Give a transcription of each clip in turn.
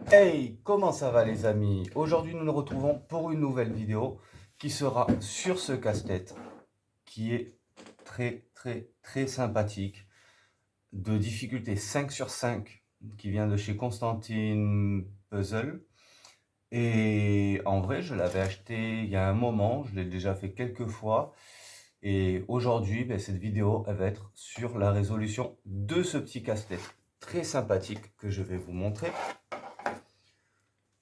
Hey, comment ça va les amis? Aujourd'hui nous nous retrouvons pour une nouvelle vidéo qui sera sur ce casse-tête qui est très sympathique, de difficulté 5 sur 5, qui vient de chez Constantine Puzzle. Et en vrai je l'avais acheté il y a un moment, je l'ai déjà fait quelques fois. Et aujourd'hui cette vidéo elle va être sur la résolution de ce petit casse-tête très sympathique que je vais vous montrer.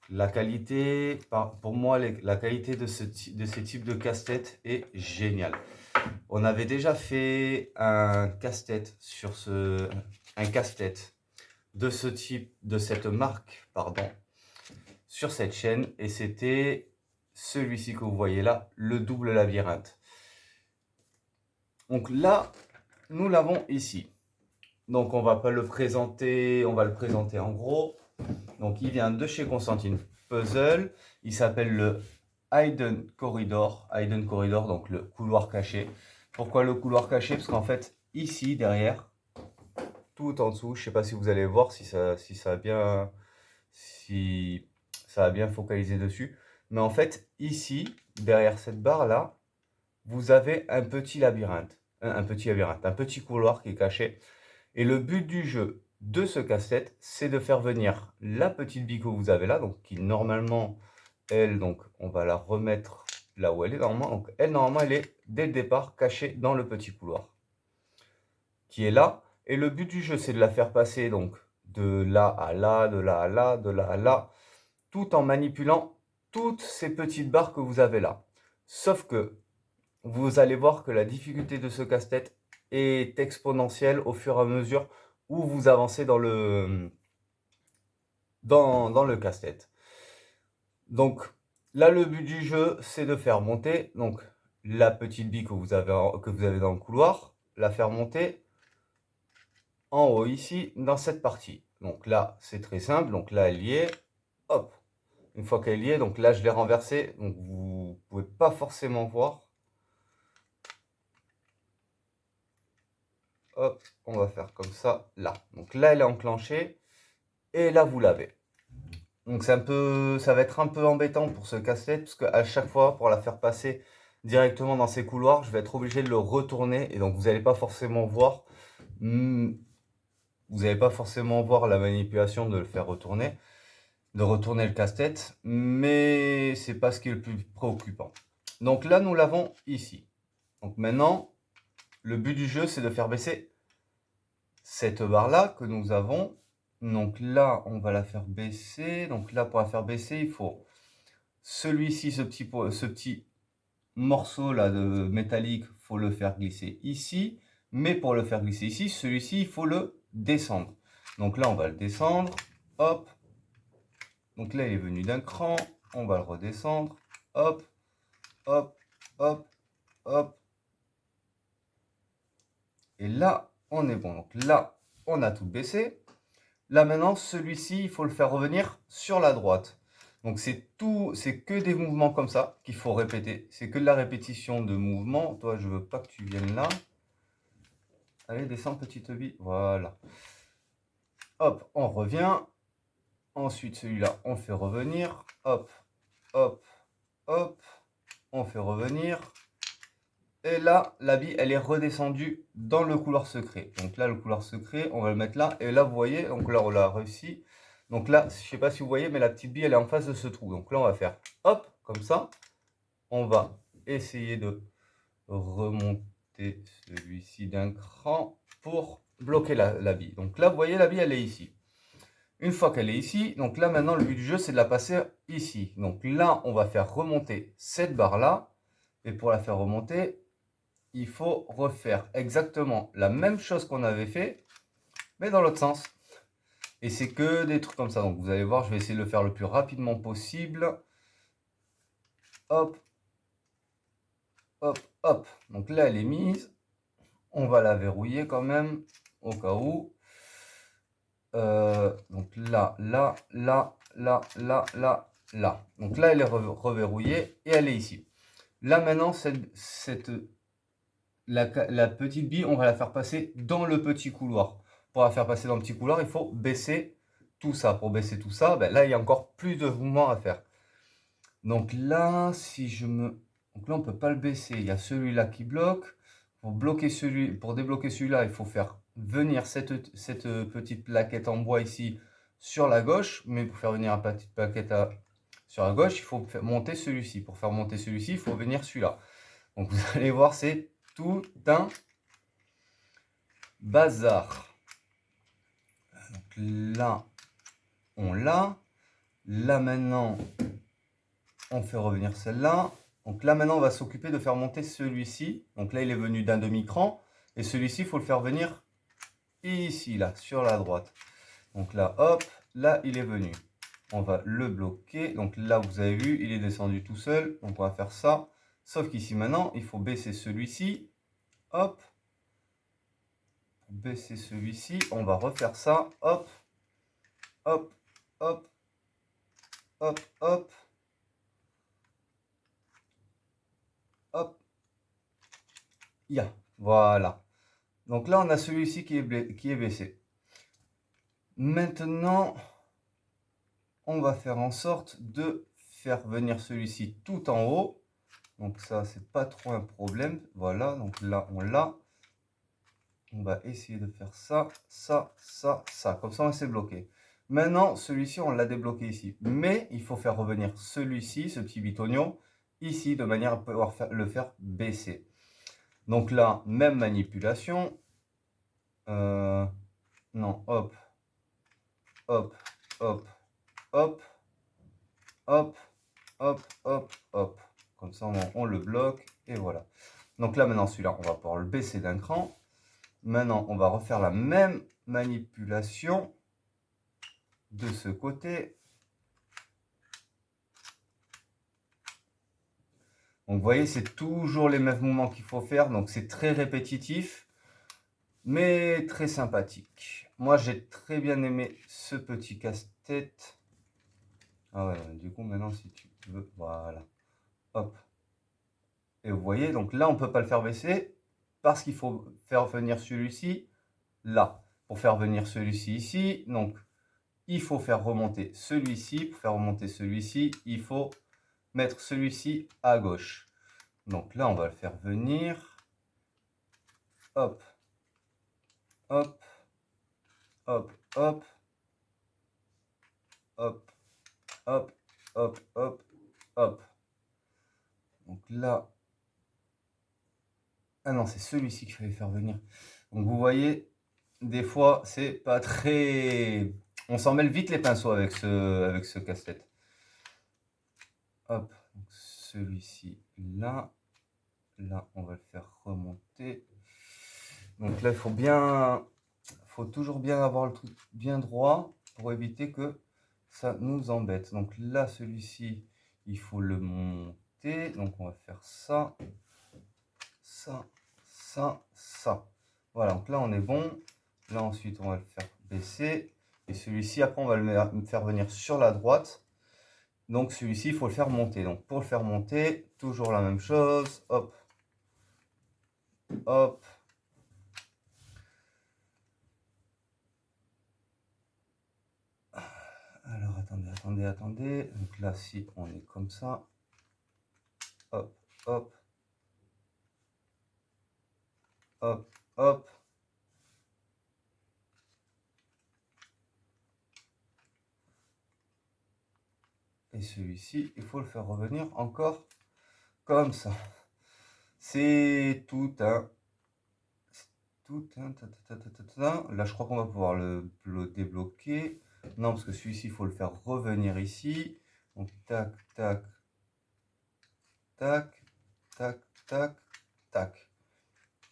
La qualité, pour moi, la qualité de ces types de casse-tête est géniale. On avait déjà fait un casse-tête un casse-tête de ce type, de cette marque, pardon, sur cette chaîne, et c'était celui-ci que vous voyez là, le double labyrinthe. Donc là, nous l'avons ici. Donc on va pas le présenter, on va le présenter en gros. Donc il vient de chez Constantine Puzzle. Il s'appelle le Hidden Corridor. Hidden Corridor, donc le couloir caché. Pourquoi le couloir caché? Parce qu'en fait, ici, derrière, tout en dessous, je ne sais pas si vous allez voir si ça a bien focalisé dessus. Mais en fait, ici, derrière cette barre-là, vous avez un petit labyrinthe. Un petit couloir qui est caché. Et le but du jeu de ce casse-tête, c'est de faire venir la petite bille que vous avez là, donc qui normalement, elle, donc on va la remettre là où elle est normalement. Donc elle, normalement, elle est dès le départ cachée dans le petit couloir qui est là. Et le but du jeu, c'est de la faire passer donc de là à là, de là à là, de là à là, tout en manipulant toutes ces petites barres que vous avez là. Sauf que vous allez voir que la difficulté de ce casse-tête est exponentielle au fur et à mesure où vous avancez dans le casse-tête. Donc là, le but du jeu, c'est de faire monter donc la petite bille que vous avez dans le couloir, la faire monter en haut ici, dans cette partie. Donc là, c'est très simple. Donc là, elle y est. Hop. Une fois qu'elle y est, donc là, je l'ai renversée. Donc vous ne pouvez pas forcément voir. Hop, on va faire comme ça, là. Donc là, elle est enclenchée. Et là, vous l'avez. Donc ça va être un peu embêtant pour ce casse-tête, parce qu'à chaque fois, pour la faire passer directement dans ces couloirs, je vais être obligé de le retourner. Et donc vous n'allez pas forcément voir. Vous n'allez pas forcément voir la manipulation de le faire retourner, de retourner le casse-tête, mais c'est pas ce qui est le plus préoccupant. Donc là, nous l'avons ici. Donc maintenant, le but du jeu, c'est de faire baisser cette barre-là que nous avons. Donc là, on va la faire baisser. Donc là, pour la faire baisser, il faut celui-ci, ce petit morceau là de métallique, faut le faire glisser ici. Mais pour le faire glisser ici, celui-ci, il faut le descendre. Donc là, on va le descendre. Hop. Donc là, il est venu d'un cran. On va le redescendre. Hop, hop, hop, hop. Et là, on est bon. Donc là, on a tout baissé. Là maintenant, celui-ci, il faut le faire revenir sur la droite. Donc c'est que des mouvements comme ça qu'il faut répéter. C'est que de la répétition de mouvements. Toi, je veux pas que tu viennes là. Allez, descends, petite bille. Voilà. Hop, on revient. Ensuite, celui-là, on fait revenir. Hop, hop, hop. On fait revenir. Et là, la bille, elle est redescendue dans le couloir secret. Donc là, le couloir secret, on va le mettre là. Et là, vous voyez, donc là, on l'a réussi. Donc là, je ne sais pas si vous voyez, mais la petite bille, elle est en face de ce trou. Donc là, on va faire hop, comme ça. On va essayer de remonter celui-ci d'un cran pour bloquer la bille. Donc là, vous voyez, la bille, elle est ici. Une fois qu'elle est ici, donc là, maintenant, le but du jeu, c'est de la passer ici. Donc là, on va faire remonter cette barre-là. Et pour la faire remonter, il faut refaire exactement la même chose qu'on avait fait, mais dans l'autre sens. Et c'est que des trucs comme ça. Donc vous allez voir, je vais essayer de le faire le plus rapidement possible. Hop, hop, hop. Donc là, elle est mise. On va la verrouiller quand même, au cas où. Donc là, là, là, là, là, là, là. Donc là, elle est reverrouillée et elle est ici. Là, maintenant, la petite bille, on va la faire passer dans le petit couloir. Pour la faire passer dans le petit couloir, il faut baisser tout ça, pour baisser tout ça, ben là, il y a encore plus de mouvements à faire. Donc là, donc là, on ne peut pas le baisser. Il y a celui-là qui bloque. Pour débloquer celui-là, il faut faire venir cette petite plaquette en bois ici sur la gauche. Mais pour faire venir la petite plaquette sur la gauche, il faut monter celui-ci. Pour faire monter celui-ci, il faut venir celui-là. Donc vous allez voir, c'est tout un bazar. Donc là, on l'a. Là maintenant, on fait revenir celle-là. Donc là maintenant, on va s'occuper de faire monter celui-ci. Donc là, il est venu d'un demi-cran. Et celui-ci, il faut le faire venir ici, là, sur la droite. Donc là, hop, là, il est venu. On va le bloquer. Donc là, vous avez vu, il est descendu tout seul. Donc on va faire ça. Sauf qu'ici maintenant, il faut baisser celui-ci. Hop. Baisser celui-ci. On va refaire ça. Hop. Hop. Hop. Hop. Hop. Hop. Ya. Voilà. Donc là, on a celui-ci qui est baissé. Maintenant, on va faire en sorte de faire venir celui-ci tout en haut. Donc ça, c'est pas trop un problème. Voilà, donc là, on l'a. On va essayer de faire ça, ça, ça, ça. Comme ça, on s'est bloqué. Maintenant, celui-ci, on l'a débloqué ici. Mais il faut faire revenir celui-ci, ce petit bitonio, ici, de manière à pouvoir le faire baisser. Donc là, même manipulation. Non, hop, hop, hop, hop, hop, hop, hop, hop. Comme ça, on le bloque et voilà. Donc là, maintenant, celui-là, on va pouvoir le baisser d'un cran. Maintenant, on va refaire la même manipulation de ce côté. Donc, vous voyez, c'est toujours les mêmes mouvements qu'il faut faire. Donc, c'est très répétitif, mais très sympathique. Moi, j'ai très bien aimé ce petit casse-tête. Ah ouais, du coup, maintenant, si tu veux, voilà. Hop. Et vous voyez, donc là, on ne peut pas le faire baisser parce qu'il faut faire venir celui-ci là. Pour faire venir celui-ci ici, donc il faut faire remonter celui-ci. Pour faire remonter celui-ci, il faut mettre celui-ci à gauche. Donc là, on va le faire venir. Hop, hop, hop, hop, hop, hop, hop, hop, hop. Donc là, ah non, c'est celui-ci qu'il fallait faire venir. Donc vous voyez, des fois, c'est pas très... On s'en mêle vite les pinceaux avec ce casse-tête. Hop, celui-ci là. Là, on va le faire remonter. Donc là, faut toujours bien avoir le truc bien droit pour éviter que ça nous embête. Donc là, celui-ci, il faut le monter. Donc on va faire ça, ça, ça, ça. Voilà, donc là, on est bon. Là, ensuite, on va le faire baisser. Et celui-ci, après, on va le faire venir sur la droite. Donc celui-ci, il faut le faire monter. Donc pour le faire monter, toujours la même chose. Hop, hop. Alors, attendez. Donc là, si on est comme ça, hop, hop, hop, hop. Et celui-ci, il faut le faire revenir encore comme ça. C'est tout un... Là, je crois qu'on va pouvoir le débloquer. Non, parce que celui-ci, il faut le faire revenir ici. Donc, tac, tac, tac, tac, tac, tac.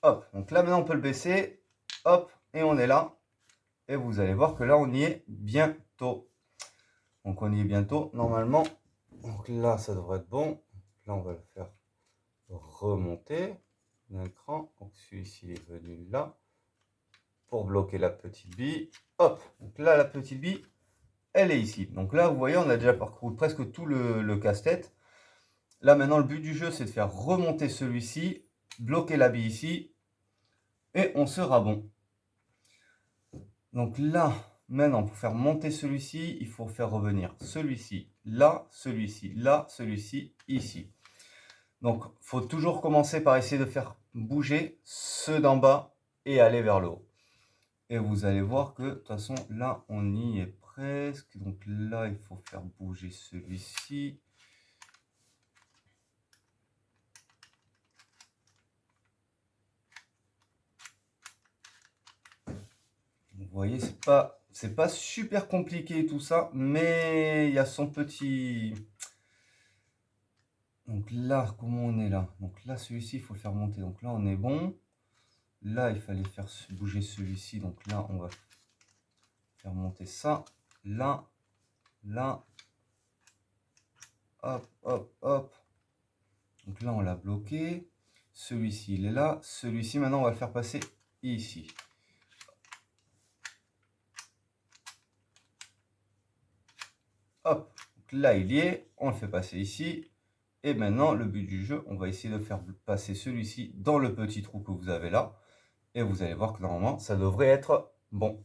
Hop, donc là, maintenant, on peut le baisser. Hop, et on est là. Et vous allez voir que là, on y est bientôt. Donc, on y est bientôt, normalement. Donc là, ça devrait être bon. Là, on va le faire remonter d'un cran. Donc, celui-ci est venu là pour bloquer la petite bille. Hop, donc là, la petite bille, elle est ici. Donc là, vous voyez, on a déjà parcouru presque tout le casse-tête. Là, maintenant, le but du jeu, c'est de faire remonter celui-ci, bloquer la bille ici, et on sera bon. Donc là, Maintenant, pour faire monter celui-ci, il faut faire revenir celui-ci là, celui-ci ici. Donc, il faut toujours commencer par essayer de faire bouger ceux d'en bas et aller vers le haut. Et vous allez voir que, de toute façon, là, on y est presque. Donc là, il faut faire bouger celui-ci. Vous voyez, c'est pas super compliqué tout ça, mais il y a son petit... Donc là, comment on est là? Donc là, celui-ci, il faut le faire monter. Donc là, on est bon. Là, il fallait faire bouger celui-ci. Donc là, on va faire monter ça. Là, là. Hop, hop, hop. Donc là, on l'a bloqué. Celui-ci, il est là. Celui-ci, maintenant, on va le faire passer ici. Hop, donc là, il y est. On le fait passer ici. Et maintenant, le but du jeu, on va essayer de faire passer celui-ci dans le petit trou que vous avez là. Et vous allez voir que normalement, ça devrait être bon.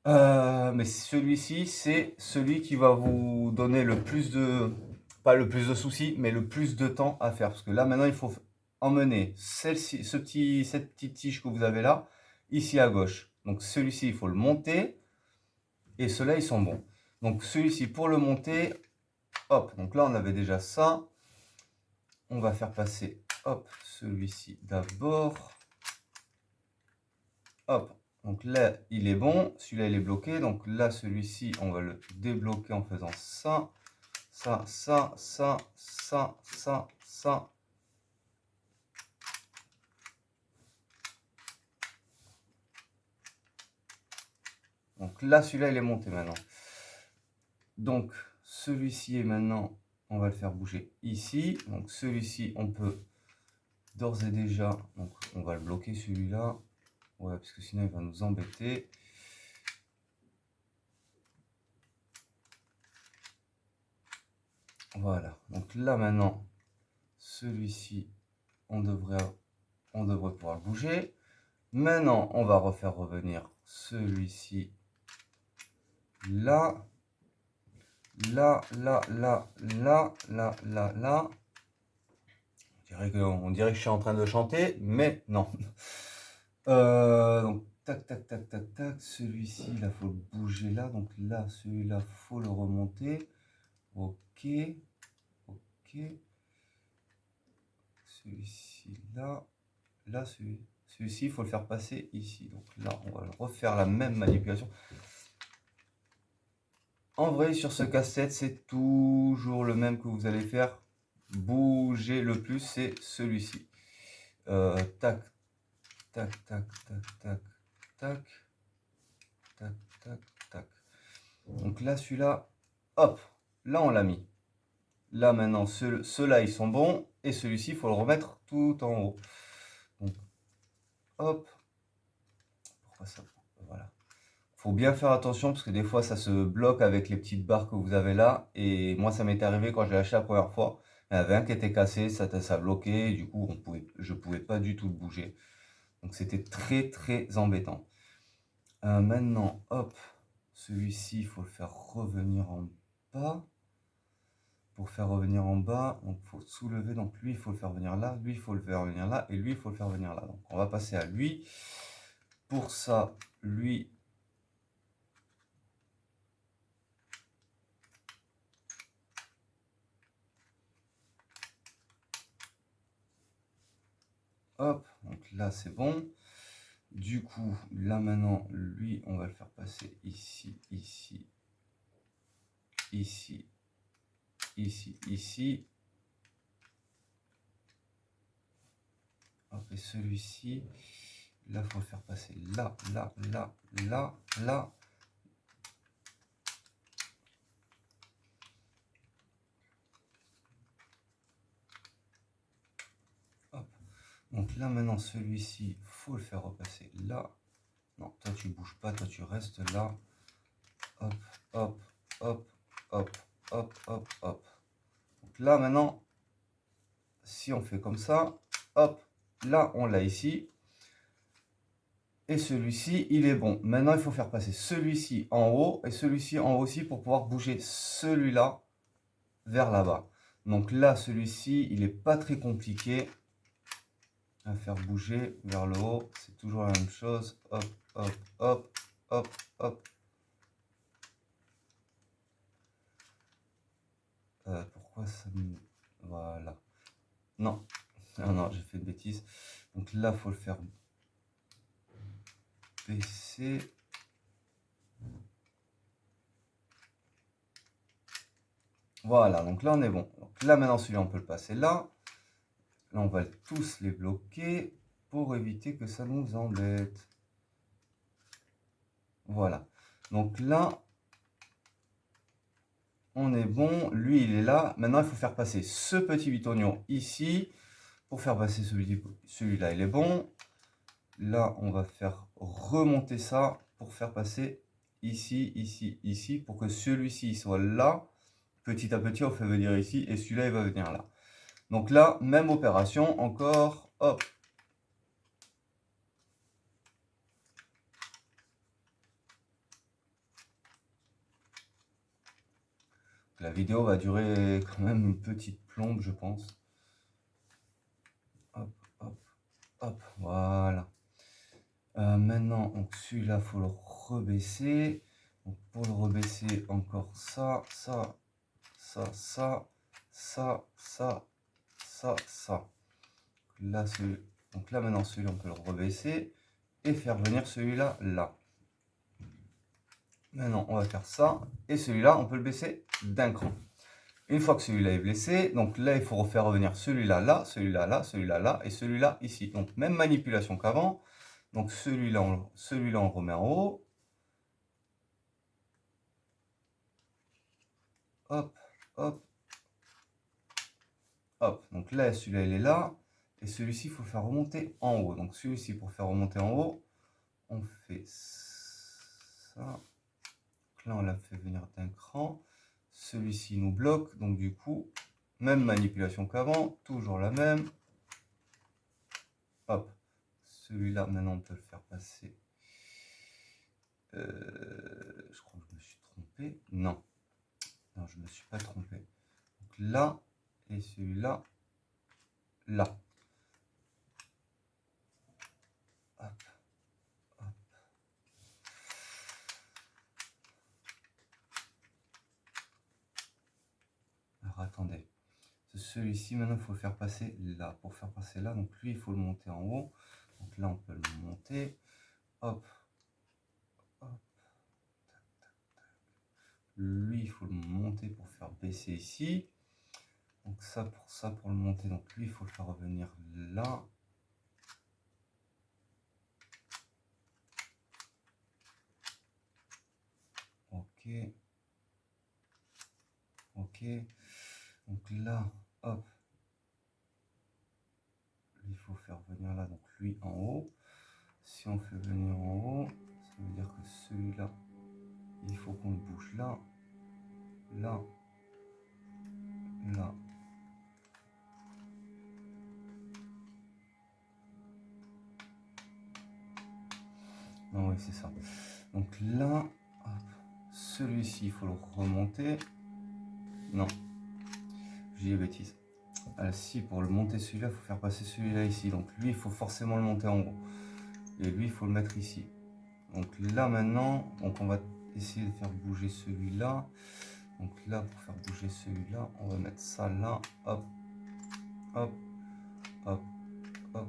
Mais celui-ci, c'est celui qui va vous donner le plus de... Pas le plus de soucis, mais le plus de temps à faire. Parce que là, maintenant, il faut emmener cette petite tige que vous avez là, ici à gauche. Donc celui-ci, il faut le monter. Et ceux-là, ils sont bons. Donc celui-ci, pour le monter, hop. Donc là, on avait déjà ça. On va faire passer, hop, celui-ci d'abord. Hop. Donc là, il est bon. Celui-là, il est bloqué. Donc là, celui-ci, on va le débloquer en faisant ça. Ça, ça, ça, ça, ça, ça. Donc là, celui-là, il est monté maintenant. Donc, celui-ci est maintenant, on va le faire bouger ici. Donc celui-ci, on peut d'ores et déjà, donc on va le bloquer celui-là. Ouais, parce que sinon, il va nous embêter. Voilà. Donc là, maintenant, celui-ci, on devrait pouvoir le bouger. Maintenant, on va refaire revenir celui-ci là. Là, là, là, là, là, là, là. On dirait que je suis en train de chanter, mais non. Donc, tac, tac, tac, tac, tac. Celui-ci, il faut le bouger là. Donc là, celui-là, faut le remonter. Ok. Ok. Celui-ci, là. Là, celui-ci, il faut le faire passer ici. Donc là, on va refaire la même manipulation. En vrai, sur ce casse-tête, c'est toujours le même que vous allez faire. Bouger le plus, c'est celui-ci. Tac, tac, tac, tac, tac, tac, tac, tac, tac. Donc là, celui-là, hop, là, on l'a mis. Là, maintenant, ceux-là, ils sont bons. Et celui-ci, il faut le remettre tout en haut. Donc, hop. Pourquoi ça? Voilà. Faut bien faire attention parce que des fois, ça se bloque avec les petites barres que vous avez là. Et moi, ça m'est arrivé quand je l'ai acheté la première fois. Il y en avait un qui était cassé, ça bloquait. Et du coup, je pouvais pas du tout le bouger. Donc, c'était très, très embêtant. Maintenant, hop, celui-ci, il faut le faire revenir en bas. Pour faire revenir en bas, donc il faut soulever. Donc lui, il faut le faire venir là. Lui, il faut le faire venir là. Et lui, il faut le faire venir là. Donc on va passer à lui. Pour ça, lui... Hop, donc là, c'est bon. Du coup, là maintenant, lui, on va le faire passer ici, ici, ici, ici, ici. Hop, et celui-ci, là, il faut le faire passer là, là, là, là, là. Hop. Donc là, maintenant, celui-ci, faut le faire repasser là. Non, toi, tu bouges pas, toi, tu restes là. Hop, hop, hop, hop, hop, hop, hop. Donc là, maintenant, si on fait comme ça, hop, là, on l'a ici. Et celui-ci, il est bon. Maintenant, il faut faire passer celui-ci en haut et celui-ci en haut aussi pour pouvoir bouger celui-là vers là-bas. Donc là, celui-ci, il n'est pas très compliqué à faire bouger vers le haut. C'est toujours la même chose. Hop, hop, hop, hop, hop. Pourquoi ça me... Voilà. Non. Ah non, j'ai fait une bêtise. Donc là, il faut le faire baisser. Voilà, donc là, on est bon. Donc là, maintenant, celui-là, on peut le passer là. Là, on va tous les bloquer pour éviter que ça nous embête. Voilà. Donc là, on est bon. Lui, il est là. Maintenant, il faut faire passer ce petit bitonio ici. Pour faire passer celui-là, il est bon. Là, on va faire remonter ça pour faire passer ici, ici, ici. Pour que celui-ci soit là. Petit à petit, on fait venir ici. Et celui-là, il va venir là. Donc là, même opération. Encore. Hop. La vidéo va durer quand même une petite plombe, je pense. Hop, hop, hop, voilà. Maintenant, donc celui-là, il faut le rebaisser. Donc pour le rebaisser, encore ça, ça, ça, ça, ça, ça, ça, ça. Là, donc là, maintenant, celui-là, on peut le rebaisser et faire venir celui-là là. Maintenant, on va faire ça. Et celui-là, on peut le baisser d'un cran. Une fois que celui-là est blessé, donc là, il faut refaire revenir celui-là là, celui-là là, celui-là là et celui-là ici. Donc, même manipulation qu'avant. Donc, celui-là, on le remet en haut. Hop, hop, hop. Donc là, celui-là, il est là. Et celui-ci, il faut le faire remonter en haut. Donc, celui-ci, pour faire remonter en haut, on fait ça. Donc là, on l'a fait venir d'un cran. Celui-ci nous bloque. Donc, du coup, même manipulation qu'avant. Toujours la même. Hop. Celui-là, maintenant, on peut le faire passer. Je crois que je me suis trompé. Non. Non, je ne me suis pas trompé. Donc là, et celui-là, là. Hop. Hop. Alors, attendez. Celui-ci, maintenant, il faut le faire passer là. Pour faire passer là, donc lui, il faut le monter en haut. Donc là, on peut le monter. Hop. Hop. Tac, tac, tac. Lui, il faut le monter pour faire baisser ici. Donc ça, pour le monter. Donc lui, il faut le faire revenir là. Ok. Ok. Donc là, hop. Il faut faire venir là, donc lui en haut. Si on fait venir en haut, ça veut dire que celui-là, il faut qu'on le bouge là, là, là. Non, oui, c'est ça. Donc là, celui-ci, il faut le remonter. Non, j'ai des bêtises. Si, pour le monter celui-là, il faut faire passer celui-là ici. Donc lui, il faut forcément le monter en haut. Et lui, il faut le mettre ici. Donc là, maintenant, donc on va essayer de faire bouger celui-là. Donc là, pour faire bouger celui-là, on va mettre ça là. Hop, hop, hop, hop,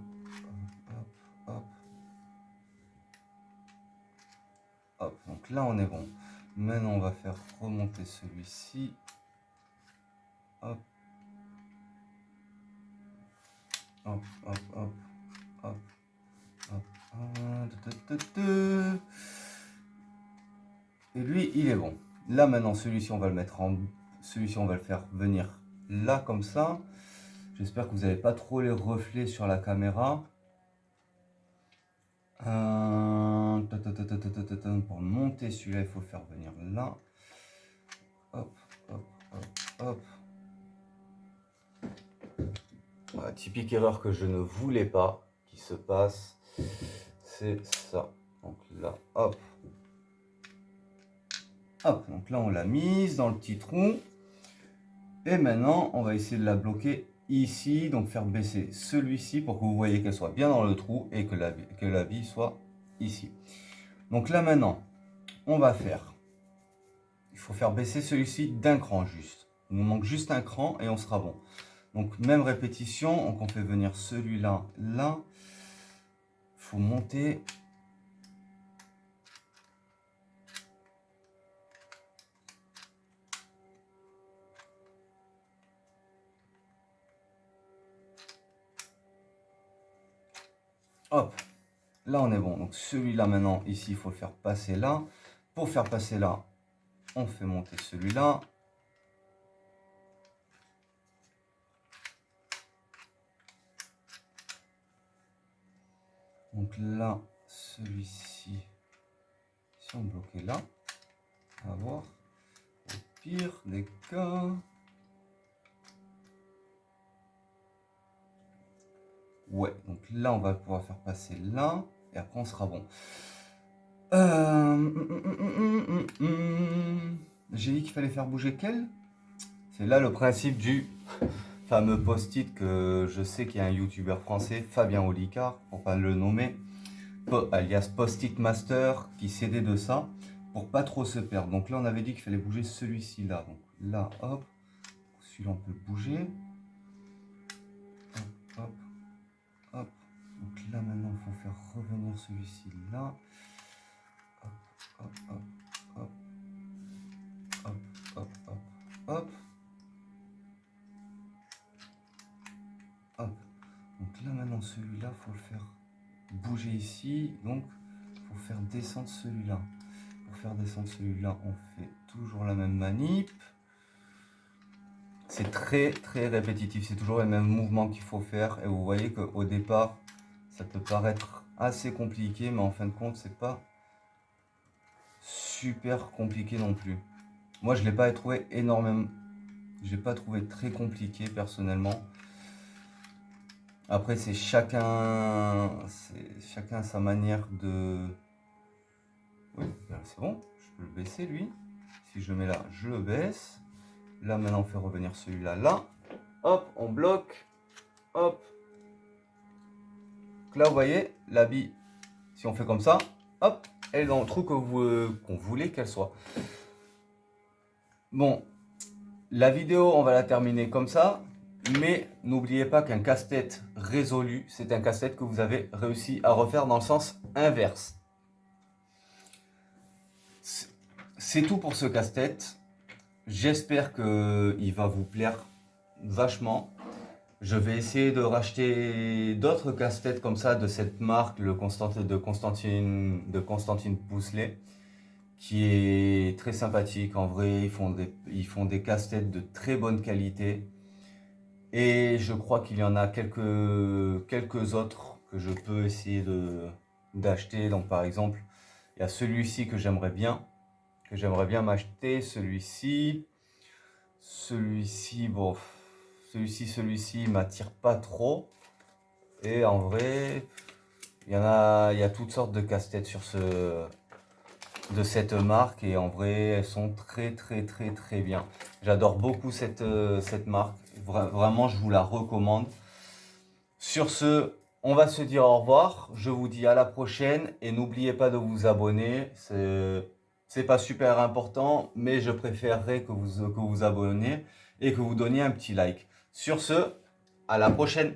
hop, hop, hop. Donc là, on est bon. Maintenant, on va faire remonter celui-ci. Hop, hop, hop, hop, hop, hop. Et lui, il est bon. Là, maintenant, celui-ci, on va le mettre en... Celui-ci, on va le faire venir là, comme ça. J'espère que vous n'avez pas trop les reflets sur la caméra. Pour monter celui-là, il faut le faire venir là. Hop, hop, hop, hop. Typique erreur que je ne voulais pas qui se passe. c'est ça. Donc là, hop. Hop, donc là on l'a mise dans le petit trou. Et maintenant, on va essayer de la bloquer ici, donc faire baisser celui-ci pour que vous voyez qu'elle soit bien dans le trou et que la bille soit ici. Donc là maintenant, on va faire, il faut faire baisser celui-ci d'un cran juste. Il nous manque juste un cran et on sera bon. Donc même répétition, donc on fait venir celui-là, là. Il faut monter. Hop, là on est bon. Donc celui-là maintenant, ici, il faut le faire passer là. Pour faire passer là, on fait monter celui-là. Donc là, celui-ci, si on bloquait là, on va voir. Au pire des cas. Ouais, donc là, on va pouvoir faire passer là. Et après, on sera bon. J'ai dit qu'il fallait faire bouger quel? C'est là le principe du fameux post-it que je sais qu'il y a un youtubeur français, Fabien Olicard, pour pas le nommer, alias Post-it Master, qui s'aidait de ça pour pas trop se perdre. Donc là, on avait dit qu'il fallait bouger celui-ci là. Donc là, hop, celui-là, on peut bouger. Hop, hop, hop. Donc là, maintenant, il faut faire revenir celui-ci là. Hop, hop, hop, hop, hop, hop, hop, hop. Hop. Donc là, maintenant, celui-là, il faut le faire bouger ici. Donc, il faut faire descendre celui-là. Pour faire descendre celui-là, on fait toujours la même manip. C'est très très répétitif, c'est toujours les mêmes mouvements qu'il faut faire. Et vous voyez qu'au départ, ça peut paraître assez compliqué, mais en fin de compte, c'est pas super compliqué non plus. Moi, je l'ai pas trouvé énormément, je l'ai pas trouvé très compliqué personnellement. Après, c'est chacun sa manière de. Oui, c'est bon, je peux le baisser lui. Si je le mets là, je le baisse. Là, maintenant, on fait revenir celui-là là. Hop, on bloque. Hop. Donc là, vous voyez, la bille, si on fait comme ça, hop, elle est dans le trou qu'on voulait qu'elle soit. Bon, la vidéo, on va la terminer comme ça. Mais n'oubliez pas qu'un casse-tête résolu, c'est un casse-tête que vous avez réussi à refaire dans le sens inverse. C'est tout pour ce casse-tête. J'espère qu'il va vous plaire vachement. Je vais essayer de racheter d'autres casse-têtes comme ça de cette marque, de Constantine Poucelet, qui est très sympathique. En vrai, ils font des casse-têtes de très bonne qualité. Et je crois qu'il y en a quelques autres que je peux essayer d'acheter. Donc par exemple, il y a celui-ci que j'aimerais bien m'acheter. Celui-ci, bon, celui-ci m'attire pas trop. Et en vrai, il y a toutes sortes de casse-têtes de cette marque. Et en vrai, elles sont très très très très bien. J'adore beaucoup cette marque. Vraiment, je vous la recommande. Sur ce, on va se dire au revoir. Je vous dis à la prochaine. Et n'oubliez pas de vous abonner. C'est pas super important, mais je préférerais que vous abonniez et que vous donniez un petit like. Sur ce, à la prochaine.